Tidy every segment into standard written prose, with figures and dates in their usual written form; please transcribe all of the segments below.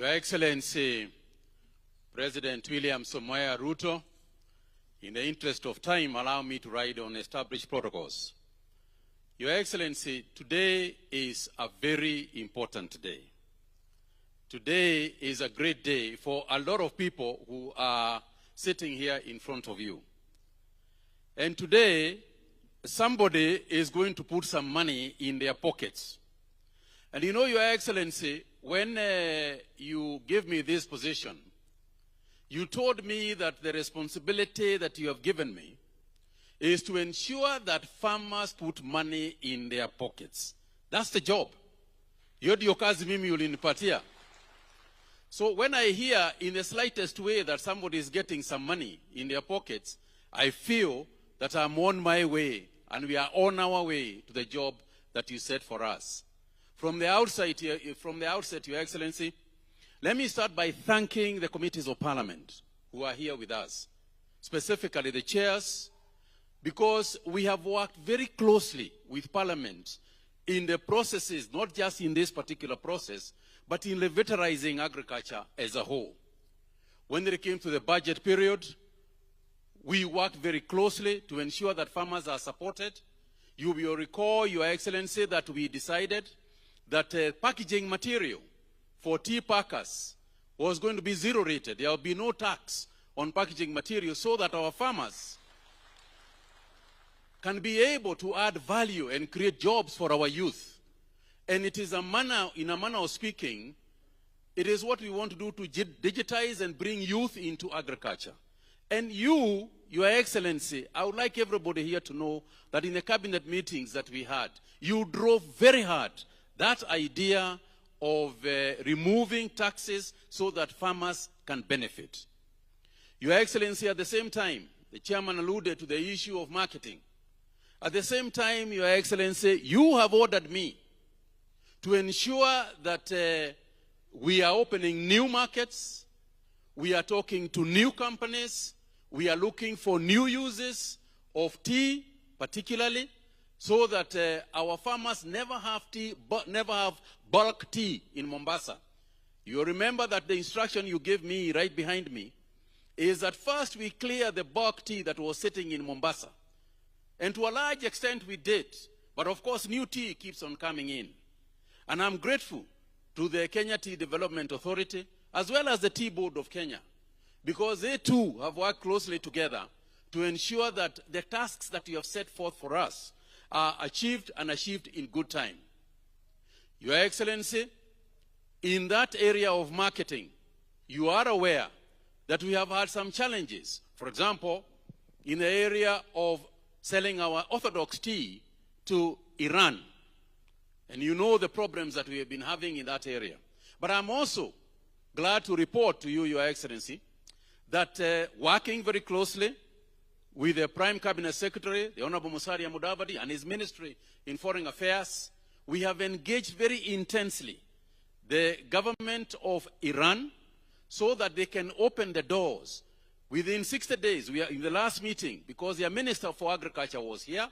Your Excellency, President William Samoei Ruto, in the interest of time, allow me to ride on established protocols. Your Excellency, today is a very important day. Today is a great day for a lot of people who are sitting here in front of you. And today, somebody is going to put some money in their pockets. And you know, Your Excellency, when you gave me this position, you told me that the responsibility that you have given me is to ensure that farmers put money in their pockets. That's the job. Hiyo ndio kazi mimi ulinipatia. So when I hear in the slightest way that somebody is getting some money in their pockets, I feel that I'm on my way and we are on our way to the job that you set for us. From the outset, Your Excellency, let me start by thanking the committees of Parliament who are here with us, specifically the chairs, because we have worked very closely with Parliament in the processes, not just in this particular process, but in revitalizing agriculture as a whole. When it came to the budget period, we worked very closely to ensure that farmers are supported. You will recall, Your Excellency, that we decided that packaging material for tea packers was going to be zero rated. There will be no tax on packaging material so that our farmers can be able to add value and create jobs for our youth. And it is in a manner of speaking, it is what we want to do to digitize and bring youth into agriculture. And you, Your Excellency, I would like everybody here to know that in the cabinet meetings that we had, you drove very hard that idea of removing taxes so that farmers can benefit. Your Excellency, at the same time, the chairman alluded to the issue of marketing. At the same time, Your Excellency, you have ordered me to ensure that we are opening new markets, we are talking to new companies, we are looking for new uses of tea, particularly, so that our farmers never have bulk tea in Mombasa. You remember that the instruction you gave me right behind me is that first we clear the bulk tea that was sitting in Mombasa. And to a large extent we did. But of course new tea keeps on coming in. And I'm grateful to the Kenya Tea Development Authority as well as the Tea Board of Kenya, because they too have worked closely together to ensure that the tasks that you have set forth for us are achieved and achieved in good time. Your Excellency, in that area of marketing, you are aware that we have had some challenges. For example, in the area of selling our orthodox tea to Iran. And you know the problems that we have been having in that area. But I'm also glad to report to you, Your Excellency, that working very closely with the Prime Cabinet Secretary, the Honorable Musalia Mudavadi, and his Ministry in Foreign Affairs, we have engaged very intensely the government of Iran so that they can open the doors. Within 60 days, we are in the last meeting, because their Minister for Agriculture was here,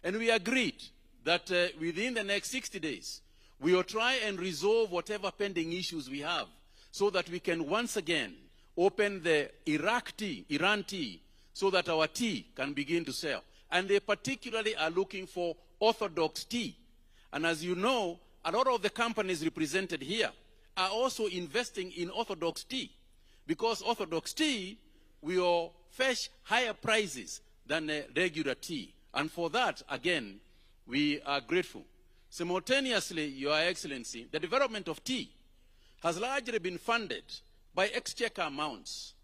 and we agreed that within the next 60 days, we will try and resolve whatever pending issues we have so that we can once again open the Iran tea, so that our tea can begin to sell. And they particularly are looking for orthodox tea. And as you know, a lot of the companies represented here are also investing in orthodox tea, because orthodox tea will fetch higher prices than regular tea. And for that, again, we are grateful. Simultaneously, Your Excellency, the development of tea has largely been funded by exchequer amounts.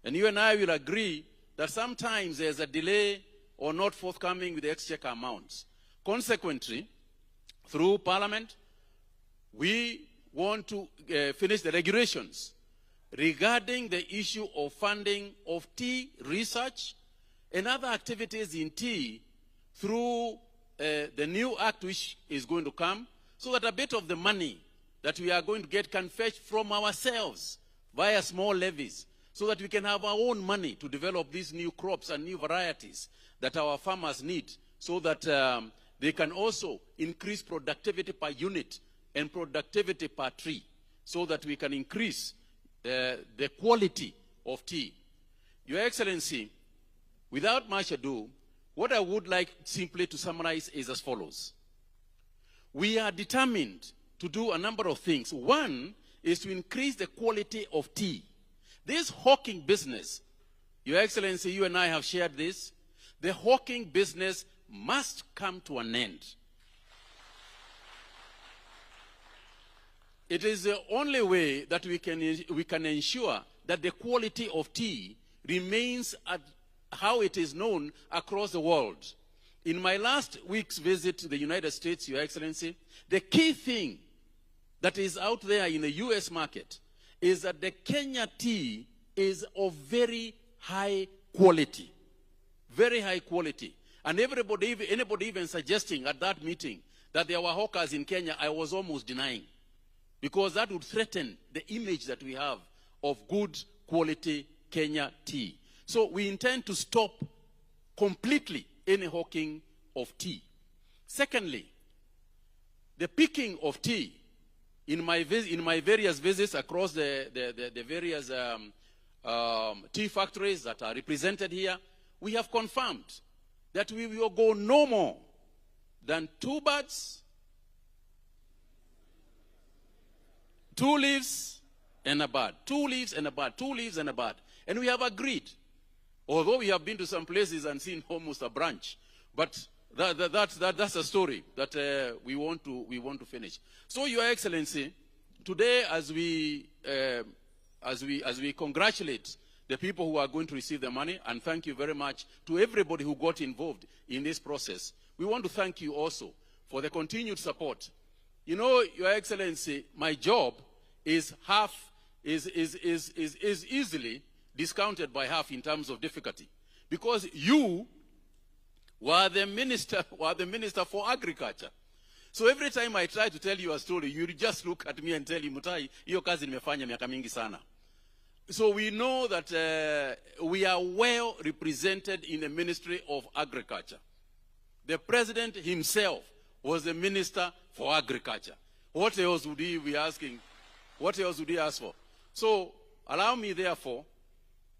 And you and I will agree that sometimes there's a delay or not forthcoming with the exchequer amounts. Consequently, through Parliament, we want to finish the regulations regarding the issue of funding of tea research and other activities in tea through the new act which is going to come, so that a bit of the money that we are going to get can fetch from ourselves via small levies, so that we can have our own money to develop these new crops and new varieties that our farmers need, so that they can also increase productivity per unit and productivity per tree. so that we can increase the quality of tea. Your Excellency, without much ado, what I would like simply to summarize is as follows. We are determined to do a number of things. One is to increase the quality of tea. This hawking business, Your Excellency, you and I have shared this, the hawking business must come to an end. It is the only way that we can ensure that the quality of tea remains at how it is known across the world. In my last week's visit to the United States, Your Excellency, the key thing that is out there in the US market is that the Kenya tea is of very high quality. Very high quality. And anybody even suggesting at that meeting that there were hawkers in Kenya, I was almost denying. Because that would threaten the image that we have of good quality Kenya tea. So we intend to stop completely any hawking of tea. Secondly, the picking of tea in my various visits across the various tea factories that are represented here, we have confirmed that we will go no more than 2 birds, 2 leaves and a bird. 2 leaves and a bird. 2 leaves and a bird. And we have agreed, although we have been to some places and seen almost a branch, but that's a story that we want to finish. So, Your Excellency, today as we congratulate the people who are going to receive the money, and thank you very much to everybody who got involved in this process, we want to thank you also for the continued support. You know, Your Excellency, my job is easily discounted by half in terms of difficulty, because you were the minister for agriculture. So every time I try to tell you a story, you just look at me and tell me, Mutahi, hiyo kazi nimefanya miaka mingi sana. So we know that we are well represented in the Ministry of Agriculture. The President himself was the Minister for Agriculture. What else would he be asking? What else would he ask for? So allow me therefore,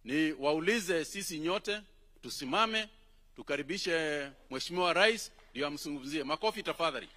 ni waulize sisi nyote, tusimame, tukaribishe Mheshimiwa Rais, ndio amzungumzie. Makofi tafadhali.